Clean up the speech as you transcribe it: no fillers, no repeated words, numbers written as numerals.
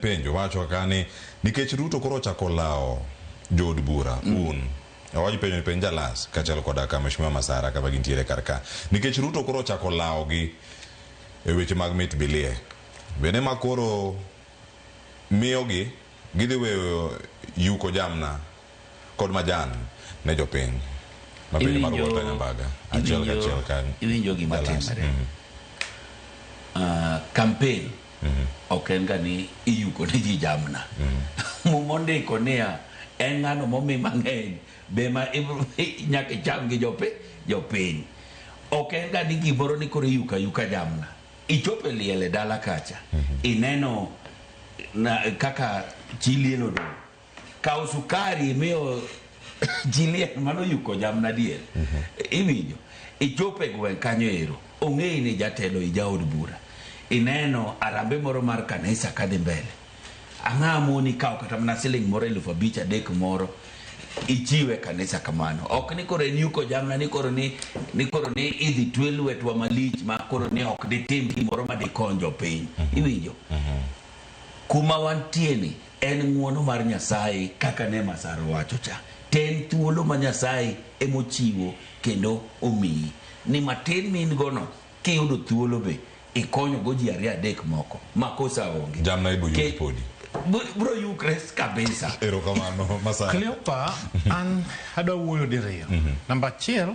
penjo wacho kani nikech Ruto koro chako lao jod bura awaji penjo ni penja las kachal koda ka Mheshimiwa Masara ka bagintiere karka nikech Ruto koro chako lao gi e weche mag mit bilie bene makoro miyo gi gidhi weyo yuko jamna kod majan ne jopiny mapenjo mar wuotho Nyambaga achiel kan iwinjo gima timore campaign okenga ni iyuko ne ji jamna mumondiko niya en ng'ano momi mang'eny bema nyaka cham gi jopiny okenga ni gimoro ni koro yuka jamna ichope liele dala kacha ineno kaka chilielo do kao sukari miyo jilien mano yuko jamna diel iwinjo ichope gwen kanyo ero ong'ei ni jatelo ijaod bura ineno arambe moro mar kanisa kadhi mbele ang'amo ni kao kata mna siling moro 5,000 moro ichiwe kanisa kamano ok ni koro ni yuko jamna ni koro ni idhi twel wetwa malich ma koro ni ok de tembi moro ma de konjo piny iwinjo kuma wantieni en ng'uono mar Nyasaye kaka ne Masara wacho cha ten thuolo ma Nyasaye emochiwo kendo omiyi ni matin min gono kiyudo thuolo be ikonyo go ji 2-3 moko makosa onge jamna ibo yuk podi bro yukres kabisa erokamano Masara Cleopa an adwa wuoyo diriyo namba 1